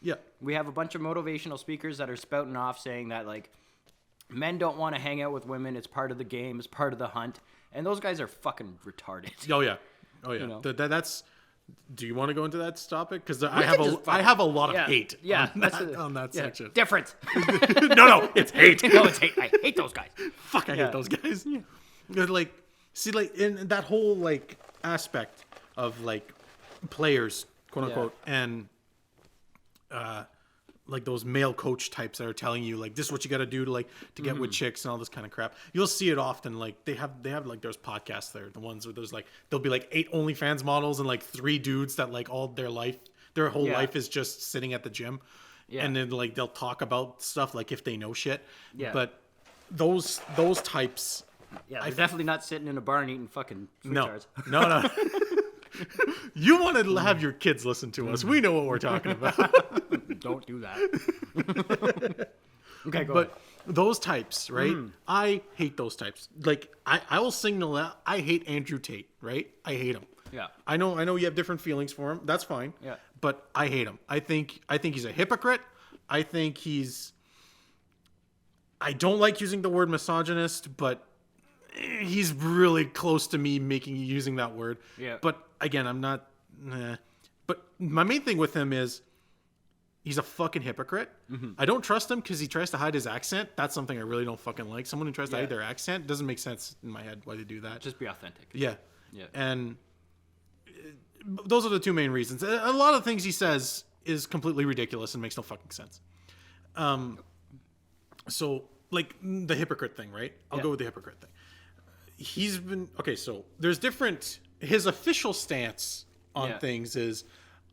Yeah. We have a bunch of motivational speakers that are spouting off saying that, like, men don't want to hang out with women. It's part of the game. It's part of the hunt. And those guys are fucking retarded. Oh, yeah. Oh, yeah. You know? That's... Do you want to go into that topic? Because I have a lot of hate on that section. Different. No, it's hate. No, it's hate. I hate those guys. Fuck, I hate those guys. Yeah. Like, see, like, in that whole, like, aspect of, like, players, quote unquote, and like those male coach types that are telling you like this is what you got to do to get with chicks and all this kind of crap. You'll see it often. Like they have like there's podcasts there, the ones where there's like there'll be like 8 OnlyFans models and like 3 dudes that like all their whole life is just sitting at the gym, and then like they'll talk about stuff like if they know shit. Yeah. But those types. Yeah, they're definitely not sitting in a bar and eating fucking sweet tarts. No. You want to have your kids listen to us. We know what we're talking about. Don't do that. Okay, go ahead. Those types, right? I hate those types. Like, I will signal that I hate Andrew Tate, right? I hate him. Yeah. I know you have different feelings for him. That's fine. Yeah. But I hate him. I think he's a hypocrite. I think I don't like using the word misogynist, but he's really close to me using that word. Yeah. But again, I'm not. But my main thing with him is he's a fucking hypocrite. I don't trust him because he tries to hide his accent. That's something I really don't fucking like. Someone who tries to hide their accent doesn't make sense in my head why they do that. Just be authentic. Yeah. Yeah. And those are the 2 main reasons. A lot of things he says is completely ridiculous and makes no fucking sense. So like the hypocrite thing, right? I'll go with the hypocrite thing. He's been okay. So there's different. His official stance on things is,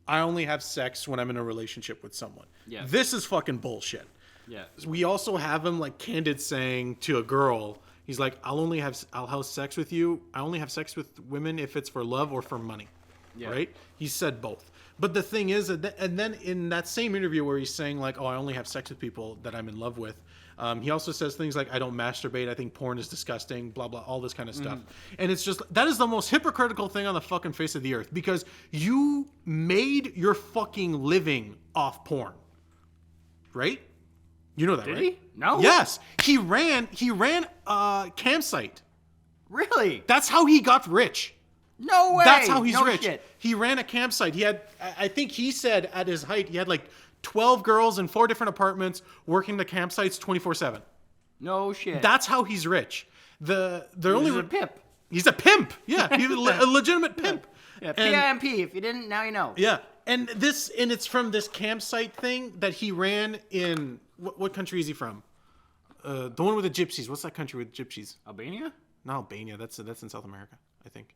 I only have sex when I'm in a relationship with someone. Yeah. This is fucking bullshit. Yeah. We also have him like candid saying to a girl, he's like, I'll have sex with you. I only have sex with women if it's for love or for money. Yeah. Right. He said both. But the thing is, and then in that same interview where he's saying like, oh, I only have sex with people that I'm in love with. He also says things like, I don't masturbate. I think porn is disgusting, blah, blah, all this kind of stuff. And it's just, that is the most hypocritical thing on the fucking face of the earth because you made your fucking living off porn. Right? You know that, Did right? he? No. Yes. He ran a campsite. Really? That's how he got rich. No way. That's how he's rich. Shit. He ran a campsite. He had, I think he said at his height, he had like 12 girls in 4 different apartments working the campsites 24/7. No shit. That's how he's rich. He's a pimp. He's a pimp. Yeah, he's a legitimate pimp. Yeah, PIMP. If you didn't, now you know. Yeah, and it's from this campsite thing that he ran in. What country is he from? The one with the gypsies. What's that country with gypsies? Albania? Not Albania. That's in South America, I think.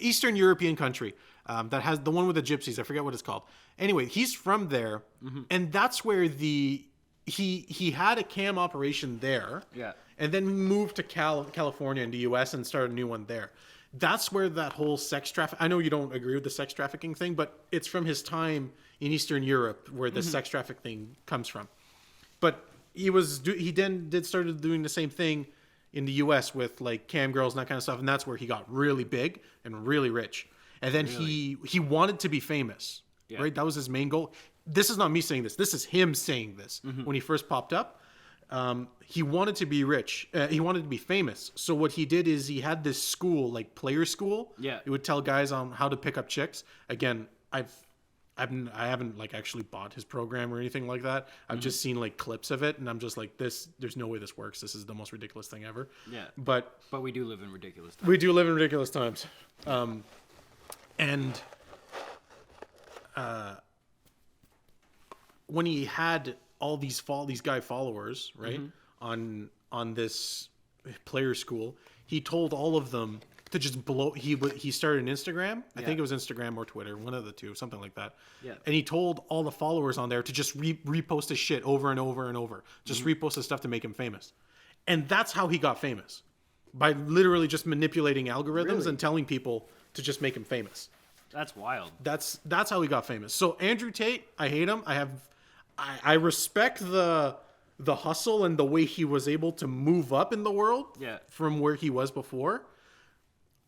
Eastern European country that has the one with the gypsies. I forget what it's called. Anyway, he's from there, and that's where he had a cam operation there. Yeah, and then moved to California in the U.S. and started a new one there. That's where that whole sex traffic. I know you don't agree with the sex trafficking thing, but it's from his time in Eastern Europe where the sex traffic thing comes from. But he started doing the same thing in the U.S. with like cam girls and that kind of stuff, and that's where he got really big and really rich. And then he wanted to be famous, right? That was his main goal. This is not me saying this. This is him saying this when he first popped up. He wanted to be rich. He wanted to be famous. So what he did is he had this school, like player school. Yeah. He would tell guys on how to pick up chicks. Again, I haven't like actually bought his program or anything like that. I've just seen like clips of it, and I'm just like, there's no way this works. This is the most ridiculous thing ever. Yeah. But we do live in ridiculous times. We do live in ridiculous times. When he had all these guy followers, right, on this player school, he told all of them to just blow. He started an Instagram. I think it was Instagram or Twitter, one of the two, something like that. Yeah. And he told all the followers on there to just repost his shit over and over and over. Just repost his stuff to make him famous. And that's how he got famous. By literally just manipulating algorithms and telling people to just make him famous. That's wild. That's how he got famous. So Andrew Tate, I hate him. I respect the hustle and the way he was able to move up in the world from where he was before.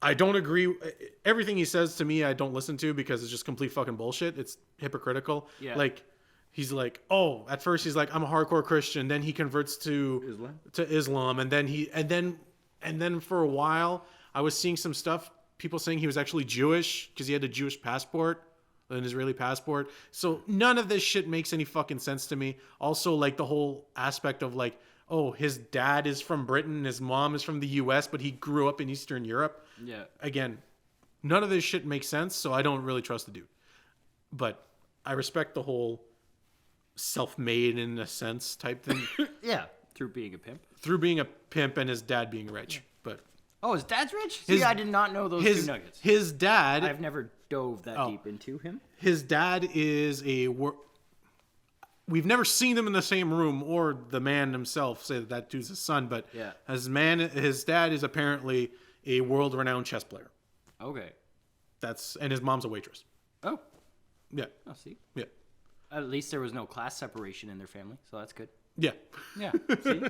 I don't agree. Everything he says to me, I don't listen to because it's just complete fucking bullshit. It's hypocritical. Yeah. Like, he's like, oh, at first he's like, I'm a hardcore Christian. Then he converts to Islam. And then for a while, I was seeing some stuff, people saying he was actually Jewish because he had a Jewish passport, an Israeli passport. So none of this shit makes any fucking sense to me. Also, like the whole aspect of like, oh, his dad is from Britain, his mom is from the US, but he grew up in Eastern Europe. Yeah. Again, none of this shit makes sense, so I don't really trust the dude. But I respect the whole self-made in a sense type thing. Yeah, through being a pimp. Through being a pimp and his dad being rich. But oh, his dad's rich? See, I did not know those two nuggets. His dad... I've never dove that deep into him. His dad is we've never seen them in the same room or the man himself say that dude's his son, but his dad is apparently a world-renowned chess player. Okay. And his mom's a waitress. Oh. Yeah. Oh, see? Yeah. At least there was no class separation in their family, so that's good. Yeah. Yeah. See?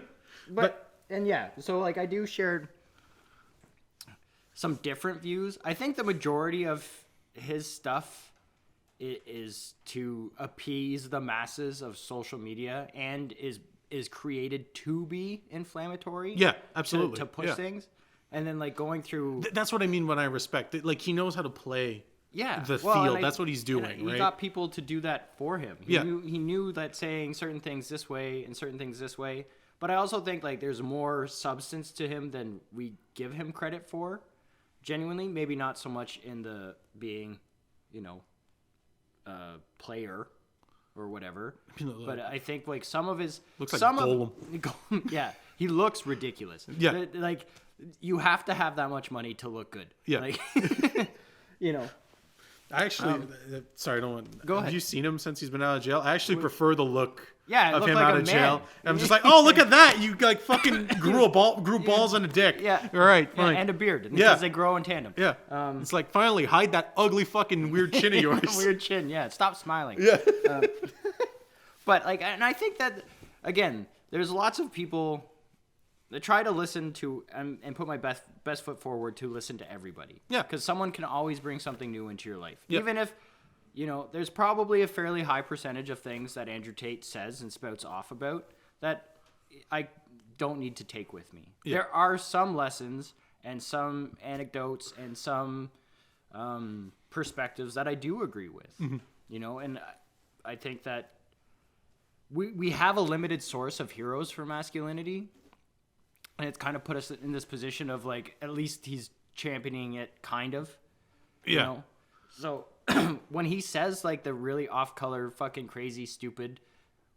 So like I do share some different views. I think the majority of his stuff is to appease the masses of social media and is created to be inflammatory. Yeah, absolutely. To push things. And then like going through... That's what I mean when I respect it. Like he knows how to play the well, field. That's what he's doing, right? He got people to do that for him. He knew that saying certain things this way and certain things this way. But I also think like there's more substance to him than we give him credit for. Genuinely, maybe not so much in the being, player or whatever. But I think like some of his looks like Golem. Yeah, he looks ridiculous. Yeah, like you have to have that much money to look good. Yeah, like, I actually, sorry, I don't want. Go ahead. Have you seen him since he's been out of jail? I actually prefer the look of him like out of jail. And I'm just like, oh, look at that! You like fucking grew balls on a dick. Yeah. All right. Fine. And a beard. Because they grow in tandem. Yeah. It's like finally hide that ugly fucking weird chin of yours. Weird chin. Yeah. Stop smiling. Yeah. But like, and I think that again, there's lots of people that try to listen to and put my best foot forward to listen to everybody. Yeah. Because someone can always bring something new into your life, yeah. even if. There's probably a fairly high percentage of things that Andrew Tate says and spouts off about that I don't need to take with me. Yeah. There are some lessons and some anecdotes and some perspectives that I do agree with. Mm-hmm. And I think that we have a limited source of heroes for masculinity, and it's kind of put us in this position of like at least he's championing it, kind of. Yeah. So when he says like the really off-color, fucking crazy, stupid,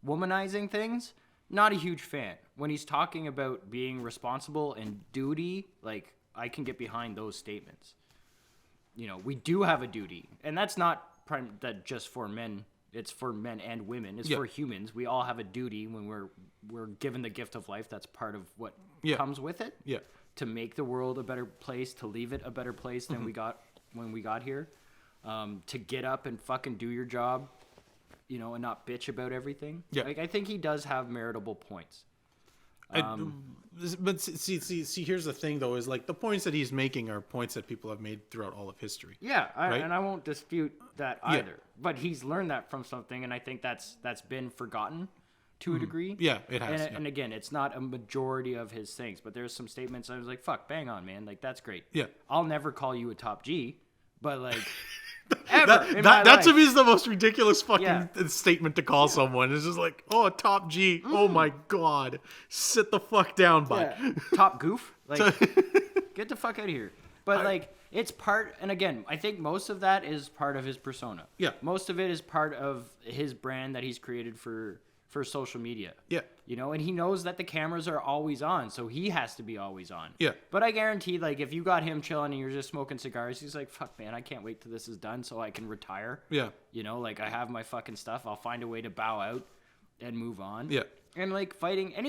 womanizing things, not a huge fan. When he's talking about being responsible and duty, like I can get behind those statements. We do have a duty, and that's not that just for men. It's for men and women. It's for humans. We all have a duty when we're given the gift of life. That's part of what comes with it. Yeah. To make the world a better place, to leave it a better place than we got when we got here. To get up and fucking do your job, and not bitch about everything. Yeah. Like, I think he does have meritable points. But see, here's the thing, though, is like the points that he's making are points that people have made throughout all of history. Yeah, and I won't dispute that either. Yeah. But he's learned that from something, and I think that's been forgotten to a degree. Yeah, it has. And again, it's not a majority of his things, but there's some statements I was like, fuck, bang on, man. Like, that's great. Yeah. I'll never call you a top G, but like... That to me is the most ridiculous fucking statement to call someone. It's just like, oh, top G. Oh my god, sit the fuck down, bud. Yeah. Top goof. Like, get the fuck out of here. But it's part. And again, I think most of that is part of his persona. Yeah. Most of it is part of his brand that he's created for social media. Yeah. And he knows that the cameras are always on, so he has to be always on. Yeah. But I guarantee, like, if you got him chilling and you're just smoking cigars, he's like, fuck, man, I can't wait till this is done so I can retire. Yeah. Like, I have my fucking stuff. I'll find a way to bow out and move on. Yeah. And, like, fighting...